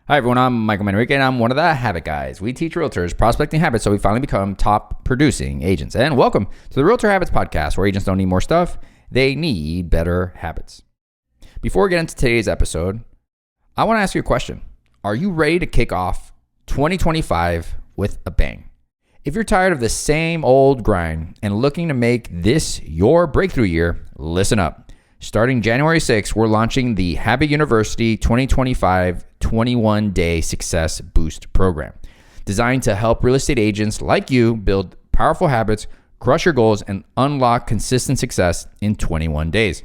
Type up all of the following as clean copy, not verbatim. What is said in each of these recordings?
Hi everyone, I'm Michael Manrique and I'm one of the Habit Guys. We teach realtors prospecting habits so we finally become top producing agents. And welcome to the Realtor Habits Podcast, where agents don't need more stuff, they need better habits. Before we get into today's episode, I want to ask you a question. Are you ready to kick off 2025 with a bang? If you're tired of the same old grind and looking to make this your breakthrough year, listen up. Starting January 6th, we're launching the Habit University 2025 21-Day Success Boost Program, designed to help real estate agents like you build powerful habits, crush your goals, and unlock consistent success in 21 days.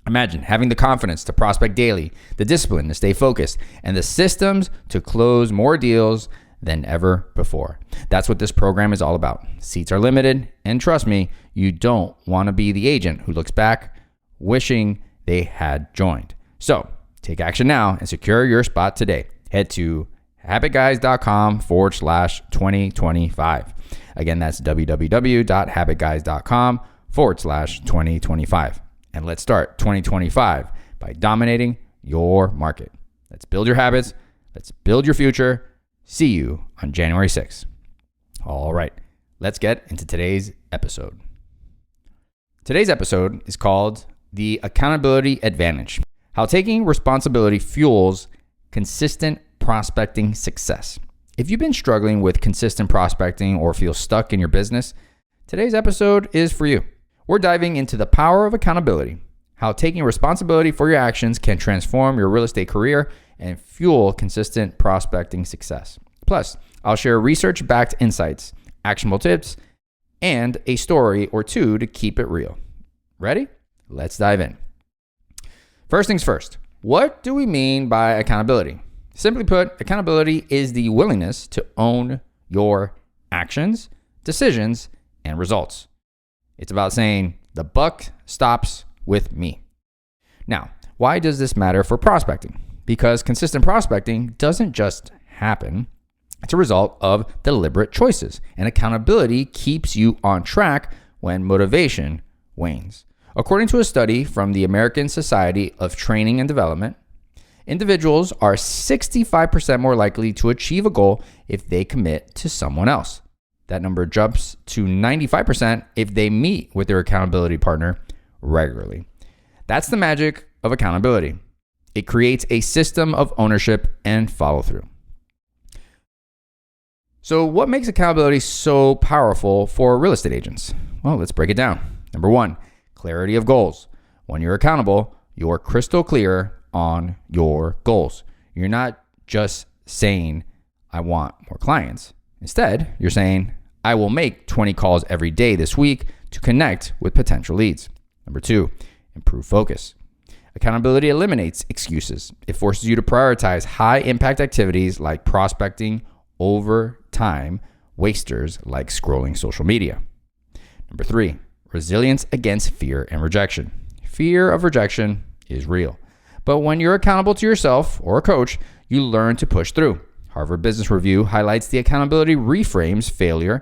Imagine having the confidence to prospect daily, the discipline to stay focused, and the systems to close more deals than ever before. That's what this program is all about. Seats are limited, and trust me, you don't want to be the agent who looks back wishing they had joined. So take action now and secure your spot today. Head to HabitGuys.com/2025. Again, that's www.habitguys.com/2025. And let's start 2025 by dominating your market. Let's build your habits. Let's build your future. See you on January 6th. All right, let's get into today's episode. Today's episode is called The Accountability Advantage: How Taking Responsibility Fuels Consistent Prospecting Success. If you've been struggling with consistent prospecting or feel stuck in your business, today's episode is for you. We're diving into the power of accountability, how taking responsibility for your actions can transform your real estate career and fuel consistent prospecting success. Plus, I'll share research-backed insights, actionable tips, and a story or two to keep it real. Ready? Let's dive in. First things first, what do we mean by accountability? Simply put, accountability is the willingness to own your actions, decisions, and results. It's about saying, the buck stops with me. Now, why does this matter for prospecting? Because consistent prospecting doesn't just happen. It's a result of deliberate choices, and accountability keeps you on track when motivation wanes. According to a study from the American Society of Training and Development, individuals are 65% more likely to achieve a goal if they commit to someone else. That number jumps to 95% if they meet with their accountability partner regularly. That's the magic of accountability. It creates a system of ownership and follow-through. So what makes accountability so powerful for real estate agents? Well, let's break it down. Number one, clarity of goals. When you're accountable, you're crystal clear on your goals. You're not just saying, I want more clients. Instead, you're saying, I will make 20 calls every day this week to connect with potential leads. Number two, improve focus. Accountability eliminates excuses. It forces you to prioritize high impact activities like prospecting over time wasters like scrolling social media. Number three, resilience against fear and rejection. Fear of rejection is real. But when you're accountable to yourself or a coach, you learn to push through. Harvard Business Review highlights the accountability reframes failure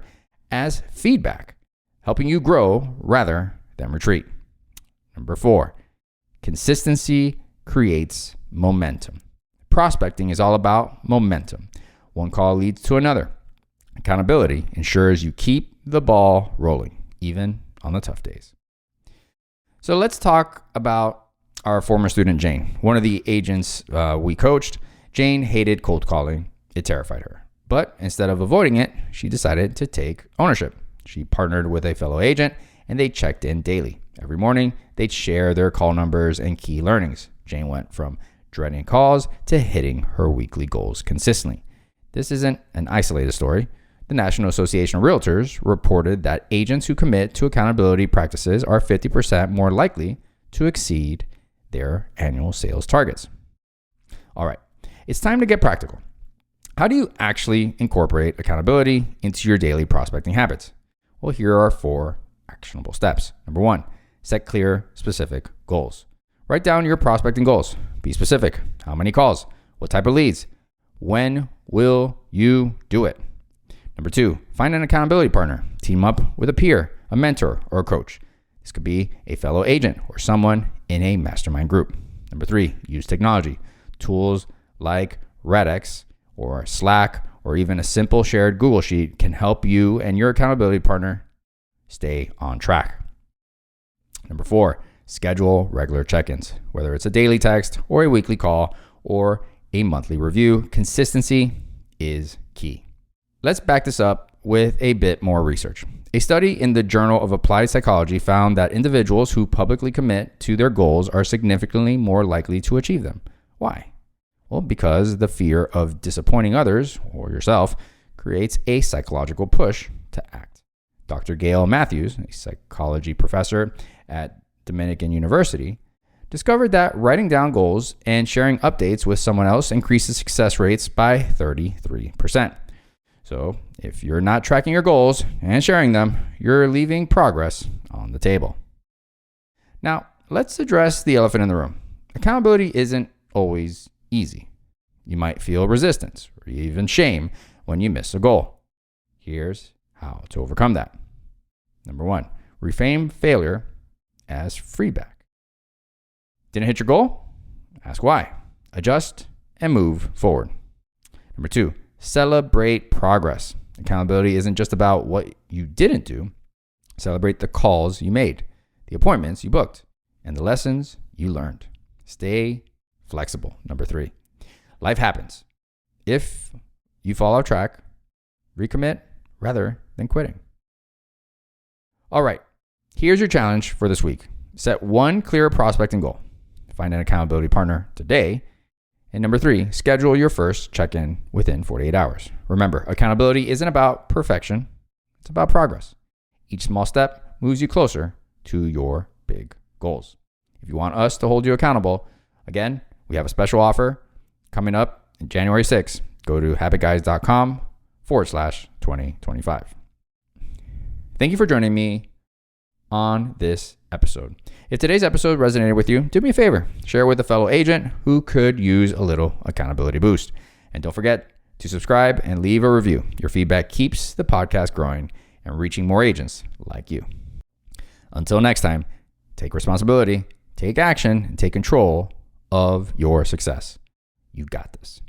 as feedback, helping you grow rather than retreat. Number four, consistency creates momentum. Prospecting is all about momentum. One call leads to another. Accountability ensures you keep the ball rolling, even on the tough days. So let's talk about our former student, Jane. One of the agents we coached, Jane hated cold calling. It terrified her. But instead of avoiding it, she decided to take ownership. She partnered with a fellow agent and they checked in daily. Every morning, they'd share their call numbers and key learnings. Jane went from dreading calls to hitting her weekly goals consistently. This isn't an isolated story. The National Association of Realtors reported that agents who commit to accountability practices are 50% more likely to exceed their annual sales targets. All right, it's time to get practical. How do you actually incorporate accountability into your daily prospecting habits? Well, here are 4 actionable steps. Number 1, set clear, specific goals. Write down your prospecting goals. Be specific. How many calls? What type of leads? When will you do it? Number 2, find an accountability partner. Team up with a peer, a mentor, or a coach. This could be a fellow agent or someone in a mastermind group. Number 3, use technology. Tools like Redex, or Slack, or even a simple shared Google Sheet can help you and your accountability partner stay on track. Number 4, schedule regular check-ins. Whether it's a daily text or a weekly call or a monthly review, consistency is key. Let's back this up with a bit more research. A study in the Journal of Applied Psychology found that individuals who publicly commit to their goals are significantly more likely to achieve them. Why? Well, because the fear of disappointing others or yourself creates a psychological push to act. Dr. Gail Matthews, a psychology professor at Dominican University, discovered that writing down goals and sharing updates with someone else increases success rates by 33%. So if you're not tracking your goals and sharing them, you're leaving progress on the table. Now, let's address the elephant in the room. Accountability isn't always easy. You might feel resistance or even shame when you miss a goal. Here's how to overcome that. Number 1, reframe failure as feedback. Didn't hit your goal? Ask why. Adjust and move forward. Number 2, celebrate progress. Accountability isn't just about what you didn't do. Celebrate the calls you made, the appointments you booked, and the lessons you learned. Stay flexible. Number 3, life happens. If you fall off track, recommit rather than quitting. All right, here's your challenge for this week. Set one clear prospecting goal. Find an accountability partner today. And number 3, schedule your first check-in within 48 hours. Remember, accountability isn't about perfection. It's about progress. Each small step moves you closer to your big goals. If you want us to hold you accountable, again, we have a special offer coming up in January 6th. Go to HabitGuys.com/2025. Thank you for joining me on this episode. If today's episode resonated with you, do me a favor. Share it with a fellow agent who could use a little accountability boost. And don't forget to subscribe and leave a review. Your feedback keeps the podcast growing and reaching more agents like you. Until next time, take responsibility, take action, and take control of your success. You got this.